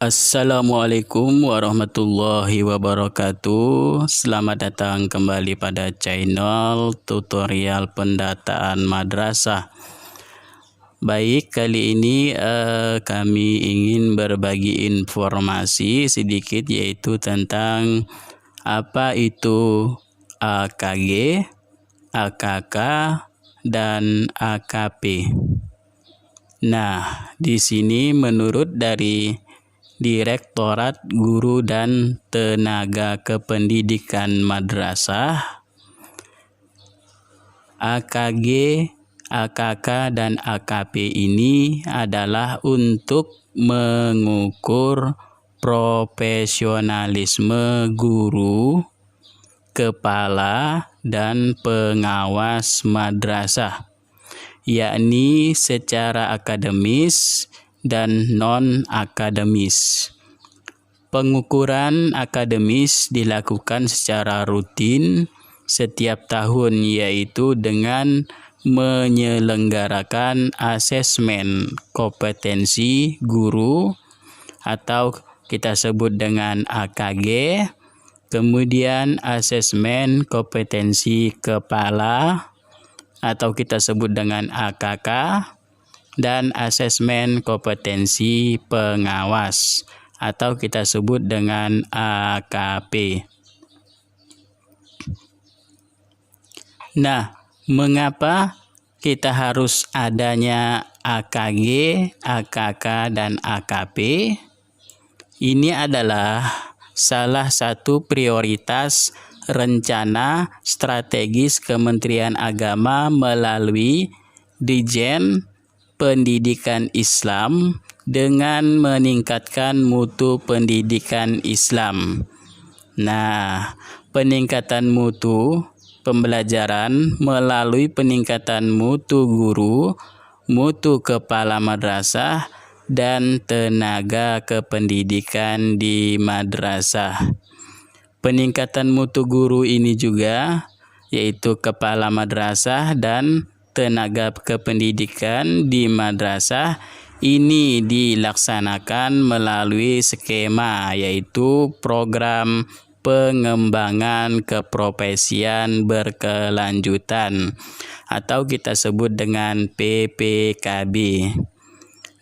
Assalamualaikum warahmatullahi wabarakatuh. Selamat datang kembali pada channel tutorial pendataan madrasah. Baik, kali ini kami ingin berbagi informasi sedikit, yaitu tentang apa itu AKG, AKK, dan AKP. Nah, di sini menurut dari Direktorat Guru dan Tenaga Kependidikan Madrasah, AKG, AKK, dan AKP ini adalah untuk mengukur profesionalisme guru, kepala, dan pengawas madrasah, yakni secara akademis dan non-akademis. Pengukuran akademis dilakukan secara rutin setiap tahun, yaitu dengan menyelenggarakan asesmen kompetensi guru atau kita sebut dengan AKG, kemudian asesmen kompetensi kepala atau kita sebut dengan AKK, dan asesmen kompetensi pengawas atau kita sebut dengan AKP. Nah, mengapa kita harus adanya AKG, AKK, dan AKP? Ini adalah salah satu prioritas rencana strategis Kementerian Agama melalui Ditjen Pendidikan Islam dengan meningkatkan mutu pendidikan Islam. Nah, peningkatan mutu pembelajaran melalui peningkatan mutu guru, mutu kepala madrasah, dan tenaga kependidikan di madrasah. Peningkatan mutu guru ini juga yaitu kepala madrasah dan tenaga kependidikan di madrasah ini dilaksanakan melalui skema, yaitu program pengembangan keprofesian berkelanjutan atau kita sebut dengan PPKB.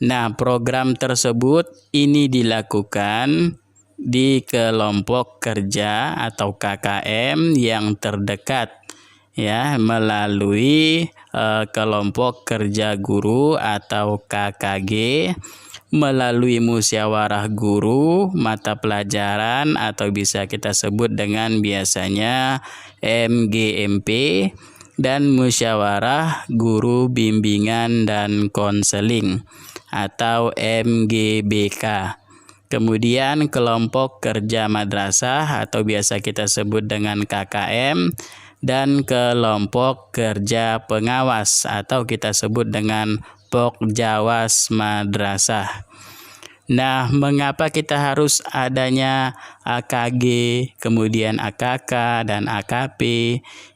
Nah, program tersebut ini dilakukan di kelompok kerja atau KKM yang terdekat, ya, melalui kelompok kerja guru atau KKG, melalui musyawarah guru mata pelajaran atau bisa kita sebut dengan biasanya MGMP, dan musyawarah guru bimbingan dan konseling atau MGBK. Kemudian kelompok kerja madrasah atau biasa kita sebut dengan KKM, dan kelompok kerja pengawas atau kita sebut dengan Pokjawas madrasah. Nah, mengapa kita harus adanya AKG, kemudian AKK, dan AKP?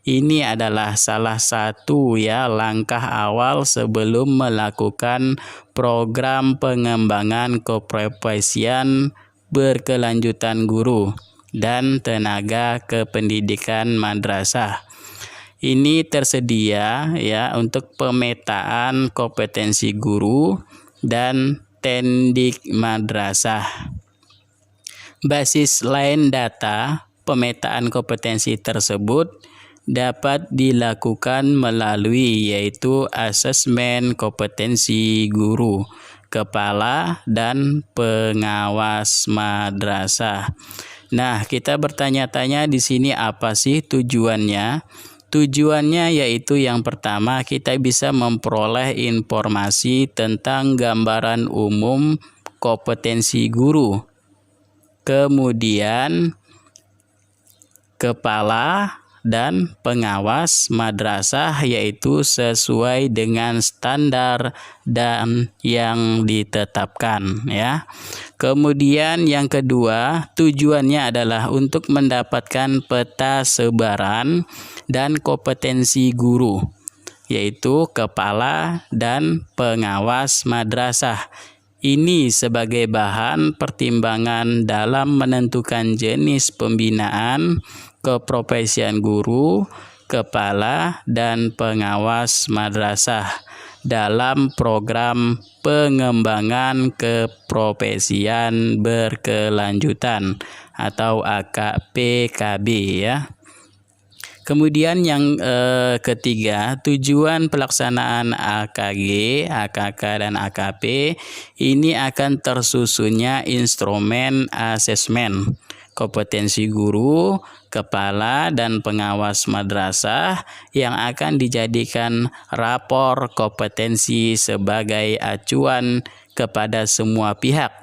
Ini adalah salah satu langkah awal sebelum melakukan program pengembangan keprofesian berkelanjutan guru dan tenaga kependidikan madrasah. Ini tersedia untuk pemetaan kompetensi guru dan tendik madrasah. Basis lain data pemetaan kompetensi tersebut dapat dilakukan melalui yaitu asesmen kompetensi guru, kepala, dan pengawas madrasah. Nah, kita bertanya-tanya di sini apa sih tujuannya? Tujuannya yaitu yang pertama, kita bisa memperoleh informasi tentang gambaran umum kompetensi guru, kemudian kepala dan pengawas madrasah, yaitu sesuai dengan standar dan yang ditetapkan, ya. Kemudian yang kedua, tujuannya adalah untuk mendapatkan peta sebaran dan kompetensi guru, yaitu kepala dan pengawas madrasah. Ini sebagai bahan pertimbangan dalam menentukan jenis pembinaan keprofesian guru, kepala, dan pengawas madrasah dalam program pengembangan keprofesian berkelanjutan atau AKPKB ya. Kemudian yang ketiga, tujuan pelaksanaan AKG, AKK, dan AKP ini akan tersusunnya instrumen asesmen kompetensi guru, kepala, dan pengawas madrasah yang akan dijadikan rapor kompetensi sebagai acuan kepada semua pihak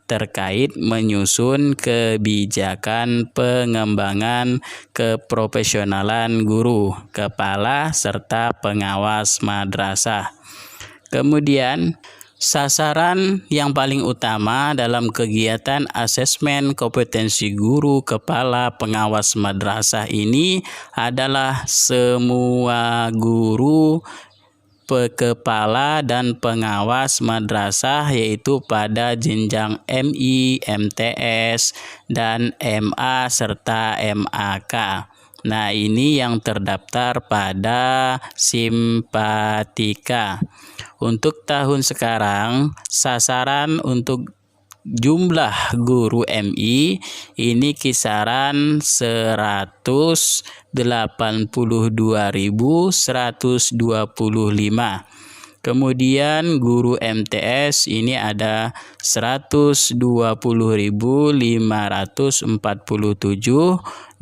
terkait menyusun kebijakan pengembangan keprofesionalan guru, kepala, serta pengawas madrasah. Kemudian, sasaran yang paling utama dalam kegiatan asesmen kompetensi guru, kepala, pengawas madrasah ini adalah semua guru, kepala, dan pengawas madrasah yaitu pada jenjang MI, MTS, dan MA serta MAK. Nah, ini yang terdaftar pada Simpatika. Untuk tahun sekarang, sasaran untuk jumlah guru MI ini kisaran 182.125. Kemudian guru MTS ini ada 120.547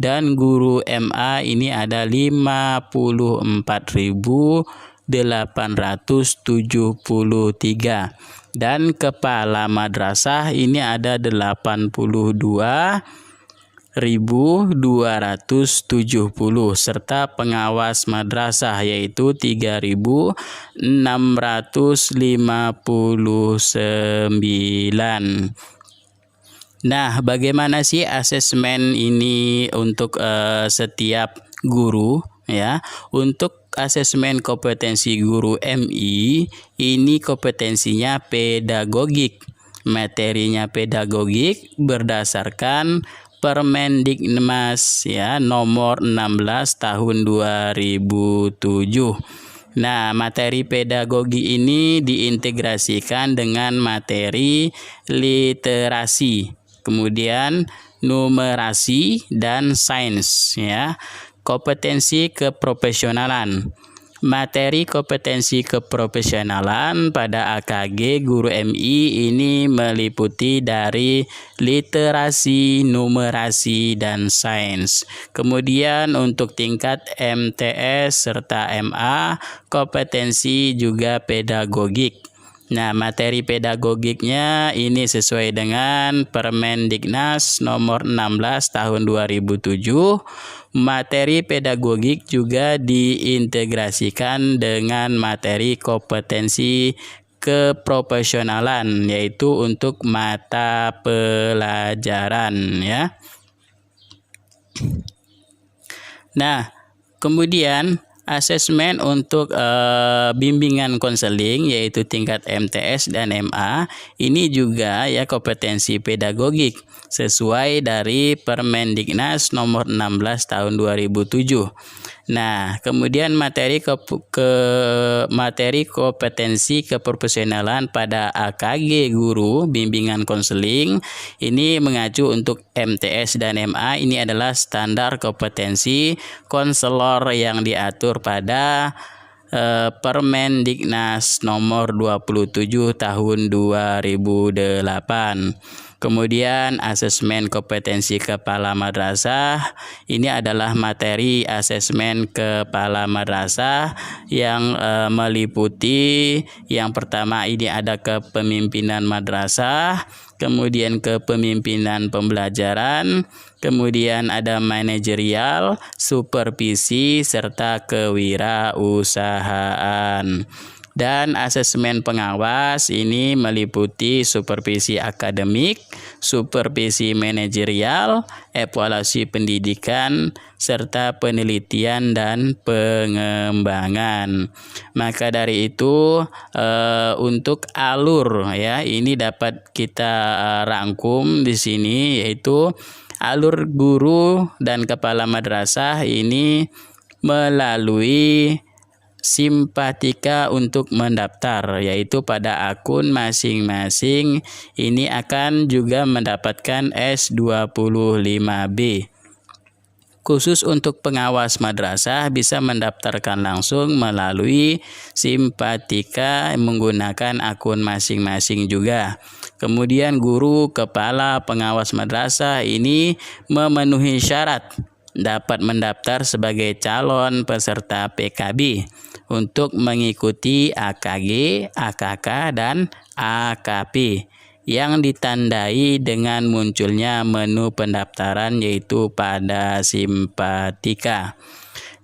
dan guru MA ini ada 54.873 dan kepala madrasah ini ada 82.270 serta pengawas madrasah yaitu 3.659. Nah, bagaimana sih asesmen ini untuk setiap guru ya? Untuk asesmen kompetensi guru MI ini kompetensinya pedagogik, materinya pedagogik berdasarkan Permendiknas ya nomor 16 tahun 2007. Nah, materi pedagogi ini diintegrasikan dengan materi literasi, kemudian numerasi dan sains ya. Kompetensi keprofesionalan. Materi kompetensi keprofesionalan pada AKG guru MI ini meliputi dari literasi, numerasi, dan sains. Kemudian untuk tingkat MTS serta MA, kompetensi juga pedagogik. Nah, materi pedagogiknya ini sesuai dengan Permendiknas nomor 16 tahun 2007. Materi pedagogik juga diintegrasikan dengan materi kompetensi keprofesionalan yaitu untuk mata pelajaran ya. Nah, kemudian asesmen untuk bimbingan konseling yaitu tingkat MTS dan MA ini juga ya kompetensi pedagogik sesuai dari Permendiknas nomor 16 tahun 2007. Nah, kemudian materi kompetensi keprofesionalan pada AKG guru bimbingan konseling ini mengacu untuk MTS dan MA ini adalah standar kompetensi konselor yang diatur pada Permendiknas nomor 27 tahun 2008. Kemudian asesmen kompetensi kepala madrasah ini adalah materi asesmen kepala madrasah yang meliputi yang pertama ini ada kepemimpinan madrasah, kemudian kepemimpinan pembelajaran, kemudian ada manajerial, supervisi, serta kewirausahaan. Dan asesmen pengawas ini meliputi supervisi akademik, supervisi manajerial, evaluasi pendidikan, serta penelitian dan pengembangan. Maka dari itu untuk alur ya ini dapat kita rangkum di sini, yaitu alur guru dan kepala madrasah ini melalui simpatika untuk mendaftar, yaitu pada akun masing-masing ini akan juga mendapatkan S25B. Khusus untuk pengawas madrasah bisa mendaftarkan langsung melalui simpatika menggunakan akun masing-masing juga. Kemudian guru kepala pengawas madrasah ini memenuhi syarat dapat mendaftar sebagai calon peserta PKB untuk mengikuti AKG, AKK, dan AKP yang ditandai dengan munculnya menu pendaftaran yaitu pada simpatika.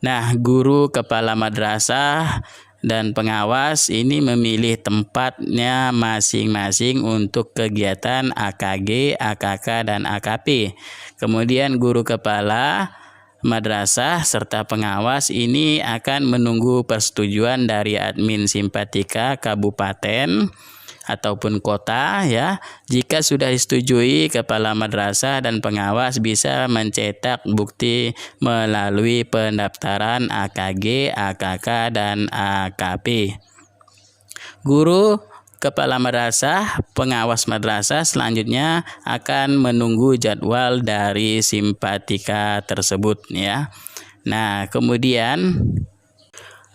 Nah, guru kepala madrasah dan pengawas ini memilih tempatnya masing-masing untuk kegiatan AKG, AKK, dan AKP. Kemudian guru kepala madrasah serta pengawas ini akan menunggu persetujuan dari admin simpatika kabupaten ataupun kota ya. Jika sudah disetujui, kepala madrasah dan pengawas bisa mencetak bukti melalui pendaftaran AKG, AKK, dan AKP. Guru kepala madrasah, pengawas madrasah selanjutnya akan menunggu jadwal dari simpatika tersebut ya. Nah, kemudian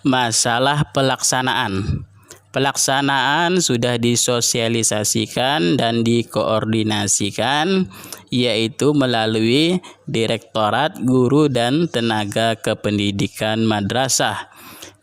masalah pelaksanaan. Pelaksanaan sudah disosialisasikan dan dikoordinasikan, yaitu melalui Direktorat Guru dan Tenaga Kependidikan Madrasah,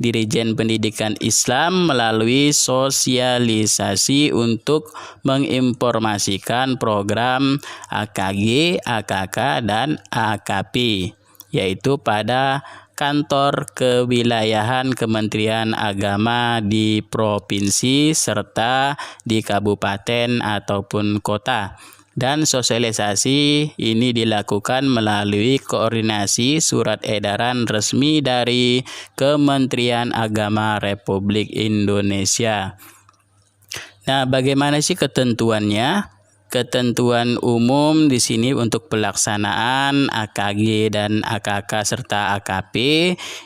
Dirijen Pendidikan Islam melalui sosialisasi untuk menginformasikan program AKG, AKK, dan AKP, yaitu pada kantor kewilayahan Kementerian Agama di provinsi serta di kabupaten ataupun kota. Dan sosialisasi ini dilakukan melalui koordinasi surat edaran resmi dari Kementerian Agama Republik Indonesia. Nah, bagaimana sih ketentuannya? Ketentuan umum di sini untuk pelaksanaan AKG dan AKK serta AKP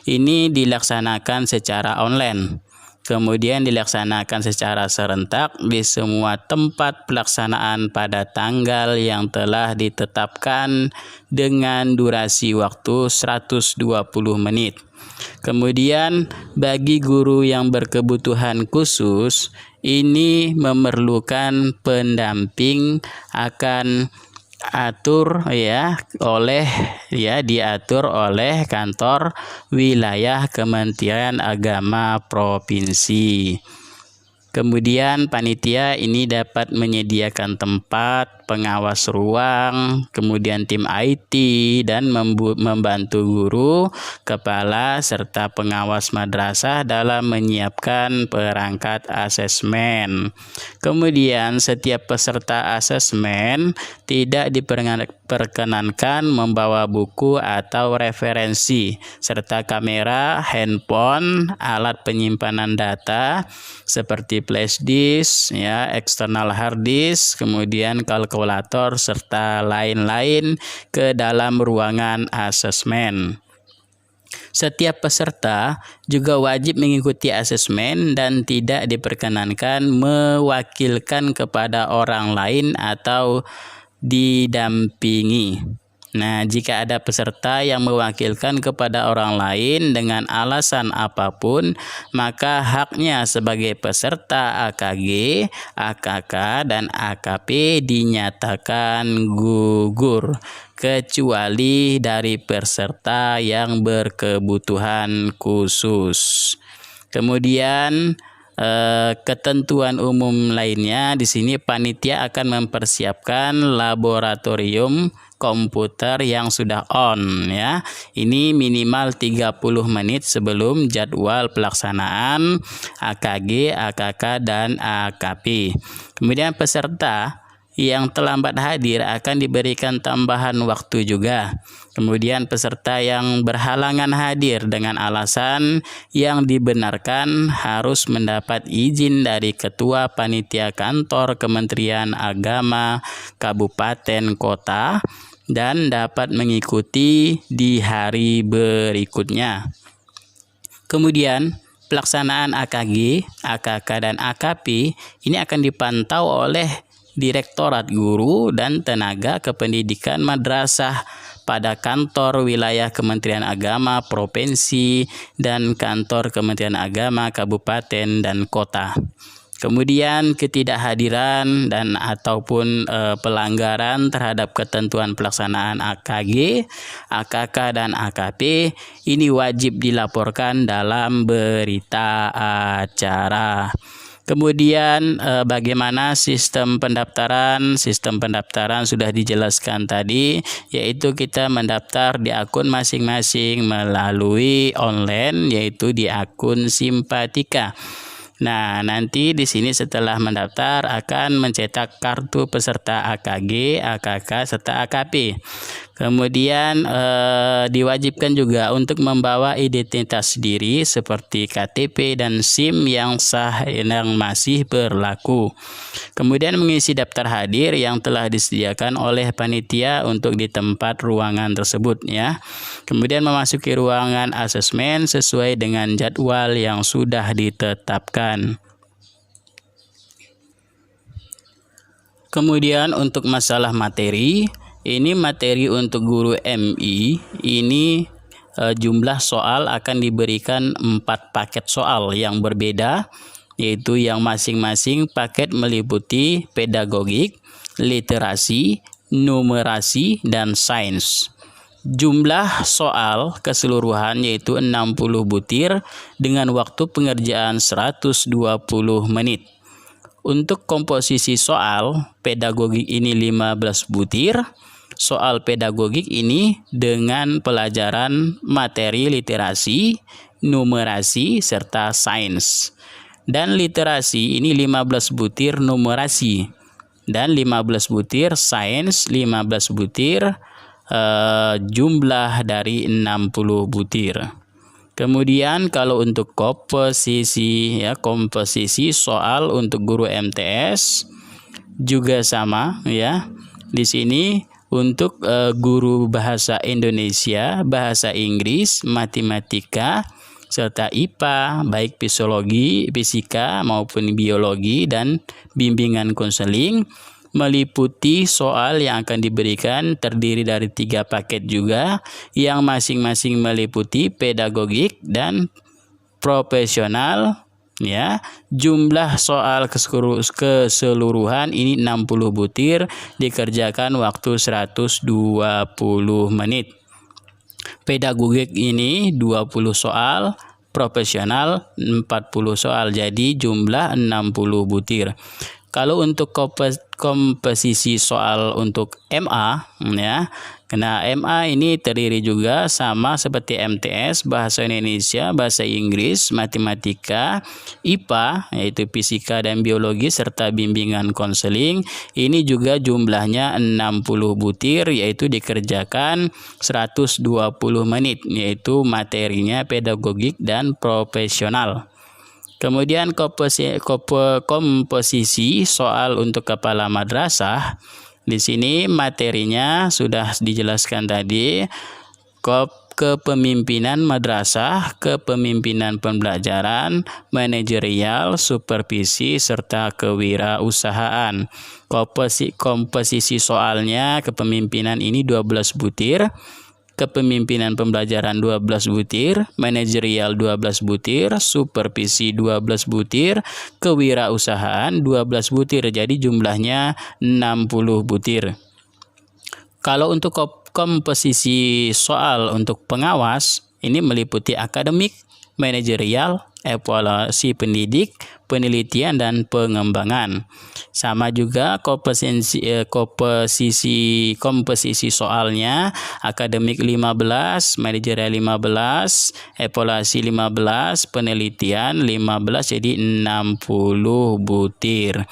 ini dilaksanakan secara online. Kemudian dilaksanakan secara serentak di semua tempat pelaksanaan pada tanggal yang telah ditetapkan dengan durasi waktu 120 menit. Kemudian bagi guru yang berkebutuhan khusus ini memerlukan pendamping akan diatur oleh kantor wilayah Kementerian Agama provinsi. Kemudian panitia ini dapat menyediakan tempat, pengawas ruang, kemudian tim IT dan membantu guru, kepala serta pengawas madrasah dalam menyiapkan perangkat asesmen. Kemudian setiap peserta asesmen tidak diperkenankan membawa buku atau referensi serta kamera, handphone, alat penyimpanan data seperti flash disk, ya, eksternal hard disk, kemudian kalkulator serta lain-lain ke dalam ruangan asesmen. Setiap peserta juga wajib mengikuti asesmen dan tidak diperkenankan mewakilkan kepada orang lain atau didampingi. Nah, jika ada peserta yang mewakilkan kepada orang lain dengan alasan apapun, maka haknya sebagai peserta AKG, AKK, dan AKP dinyatakan gugur, kecuali dari peserta yang berkebutuhan khusus. Kemudian ketentuan umum lainnya di sini panitia akan mempersiapkan laboratorium komputer yang sudah on ya. Ini minimal 30 menit sebelum jadwal pelaksanaan AKG, AKK dan AKP. Kemudian peserta yang terlambat hadir akan diberikan tambahan waktu juga. Kemudian peserta yang berhalangan hadir dengan alasan yang dibenarkan harus mendapat izin dari Ketua Panitia Kantor Kementerian Agama Kabupaten Kota dan dapat mengikuti di hari berikutnya. Kemudian pelaksanaan AKG, AKK dan AKP ini akan dipantau oleh Direktorat Guru dan Tenaga Kependidikan Madrasah pada kantor wilayah Kementerian Agama Provinsi dan kantor Kementerian Agama Kabupaten dan Kota. Kemudian ketidakhadiran dan ataupun pelanggaran terhadap ketentuan pelaksanaan AKG, AKK dan AKP ini wajib dilaporkan dalam berita acara. Kemudian bagaimana sistem pendaftaran? Sistem pendaftaran sudah dijelaskan tadi, yaitu kita mendaftar di akun masing-masing melalui online, yaitu di akun Simpatika. Nah, nanti di sini setelah mendaftar akan mencetak kartu peserta AKG, AKK serta AKP. Kemudian diwajibkan juga untuk membawa identitas diri seperti KTP dan SIM yang sah yang masih berlaku. Kemudian mengisi daftar hadir yang telah disediakan oleh panitia untuk di tempat ruangan tersebut ya. Kemudian memasuki ruangan asesmen sesuai dengan jadwal yang sudah ditetapkan. Kemudian untuk masalah materi, ini materi untuk guru MI, ini jumlah soal akan diberikan 4 paket soal yang berbeda, yaitu yang masing-masing paket meliputi pedagogik, literasi, numerasi, dan sains. Jumlah soal keseluruhan yaitu 60 butir dengan waktu pengerjaan 120 menit. Untuk komposisi soal, pedagogik ini 15 butir. Soal pedagogik ini dengan pelajaran materi literasi, numerasi, serta sains. Dan literasi ini 15 butir numerasi. Dan 15 butir sains, 15 butir jumlah dari 60 butir. Kemudian kalau untuk komposisi ya, komposisi soal untuk guru MTS juga sama ya. Di sini untuk guru bahasa Indonesia, bahasa Inggris, matematika serta IPA, baik psikologi, fisika maupun biologi dan bimbingan konseling, meliputi soal yang akan diberikan terdiri dari 3 paket juga yang masing-masing meliputi pedagogik dan profesional ya. Jumlah soal keseluruhan ini 60 butir dikerjakan waktu 120 menit. Pedagogik ini 20 soal, profesional 40 soal, jadi jumlah 60 butir. Kalau untuk komposisi soal untuk MA ya, karena MA ini terdiri juga sama seperti MTS, bahasa Indonesia, bahasa Inggris, matematika, IPA yaitu fisika dan biologi serta bimbingan konseling. Ini juga jumlahnya 60 butir yaitu dikerjakan 120 menit yaitu materinya pedagogik dan profesional. Kemudian komposisi soal untuk kepala madrasah, di sini materinya sudah dijelaskan tadi, kepemimpinan madrasah, kepemimpinan pembelajaran, manajerial, supervisi, serta kewirausahaan. Komposisi soalnya kepemimpinan ini 12 butir, kepemimpinan pembelajaran 12 butir, manajerial 12 butir, supervisi 12 butir, kewirausahaan 12 butir. Jadi jumlahnya 60 butir. Kalau untuk komposisi soal untuk pengawas, ini meliputi akademik, manajerial, evaluasi pendidik, penelitian, dan pengembangan. Sama juga komposisi soalnya, akademik 15, manajerial 15, evaluasi 15, penelitian 15, jadi 60 butir.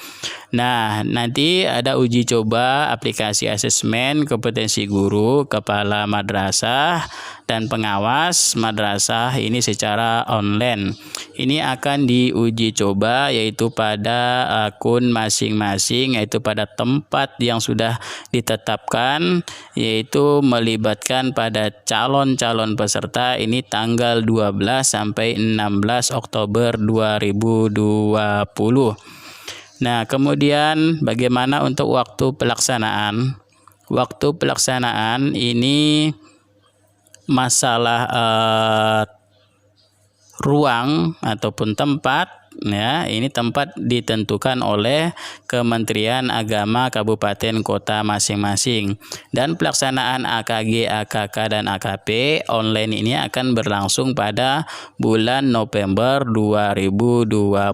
Nah, nanti ada uji coba aplikasi asesmen kompetensi guru, kepala madrasah, dan pengawas madrasah ini secara online. Ini akan diuji coba yaitu pada akun masing-masing, yaitu pada tempat yang sudah ditetapkan, yaitu melibatkan pada calon-calon peserta ini tanggal 12 sampai 16 Oktober 2020. Nah, kemudian bagaimana untuk waktu pelaksanaan? Waktu pelaksanaan ini masalah ruang ataupun tempat, ya, ini tempat ditentukan oleh Kementerian Agama kabupaten kota masing-masing. Dan pelaksanaan AKG, AKK, dan AKP online ini akan berlangsung pada bulan November 2020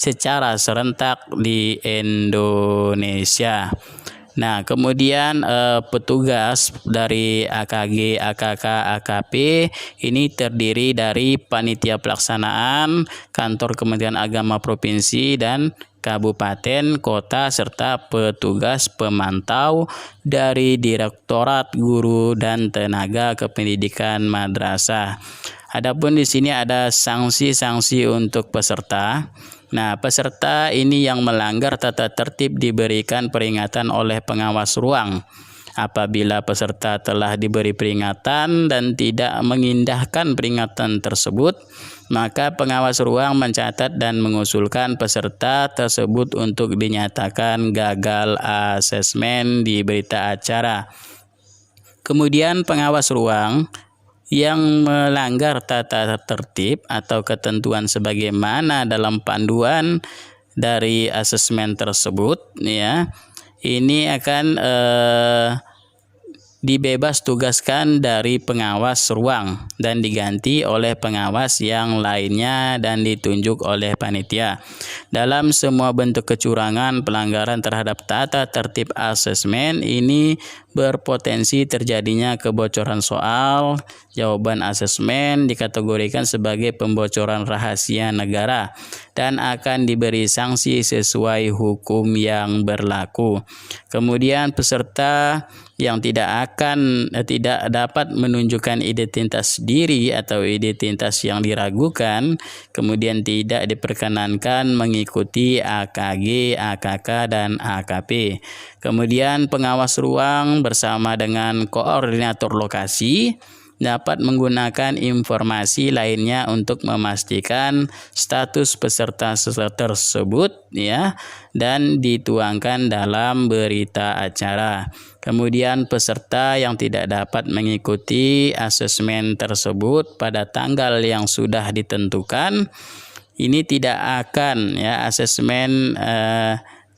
secara serentak di Indonesia. Nah, kemudian petugas dari AKG, AKK, AKP ini terdiri dari panitia pelaksanaan, kantor Kementerian Agama Provinsi dan kabupaten, kota, serta petugas pemantau dari Direktorat Guru dan Tenaga Kependidikan Madrasah. Adapun di sini ada sanksi-sanksi untuk peserta. Nah, peserta ini yang melanggar tata tertib diberikan peringatan oleh pengawas ruang. Apabila peserta telah diberi peringatan dan tidak mengindahkan peringatan tersebut, maka pengawas ruang mencatat dan mengusulkan peserta tersebut untuk dinyatakan gagal asesmen di berita acara. Kemudian pengawas ruang yang melanggar tata tertib atau ketentuan sebagaimana dalam panduan dari asesmen tersebut, ya, ini akan dibebas tugaskan dari pengawas ruang dan diganti oleh pengawas yang lainnya dan ditunjuk oleh panitia. Dalam semua bentuk kecurangan pelanggaran terhadap tata tertib asesmen ini berpotensi terjadinya kebocoran soal, jawaban asesmen dikategorikan sebagai pembocoran rahasia negara dan akan diberi sanksi sesuai hukum yang berlaku. Kemudian peserta yang tidak dapat menunjukkan identitas diri atau identitas yang diragukan, kemudian tidak diperkenankan mengikuti AKG, AKK, dan AKP. Kemudian pengawas ruang bersama dengan koordinator lokasi dapat menggunakan informasi lainnya untuk memastikan status peserta tersebut, ya, dan dituangkan dalam berita acara. Kemudian peserta yang tidak dapat mengikuti asesmen tersebut pada tanggal yang sudah ditentukan ini tidak akan, ya, asesmen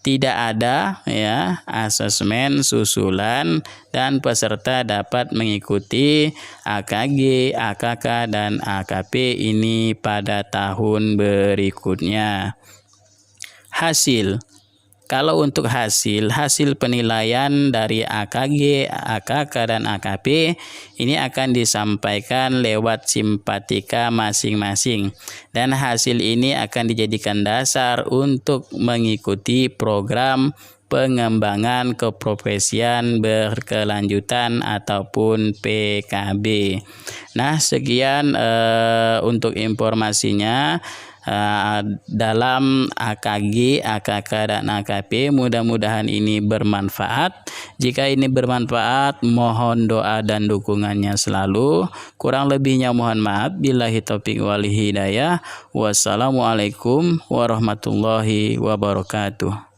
tidak ada, ya, asesmen susulan dan peserta dapat mengikuti AKG, AKK, dan AKP ini pada tahun berikutnya. Hasil. Kalau untuk hasil penilaian dari AKG, AKK, dan AKP ini akan disampaikan lewat simpatika masing-masing dan hasil ini akan dijadikan dasar untuk mengikuti program pengembangan keprofesian berkelanjutan ataupun PKB. Nah, sekian untuk informasinya dalam AKG, AKK, dan AKP. Mudah-mudahan ini bermanfaat. Jika ini bermanfaat, mohon doa dan dukungannya selalu. Kurang lebihnya mohon maaf. Billahi taufiq wal hidayah. Wassalamualaikum warahmatullahi wabarakatuh.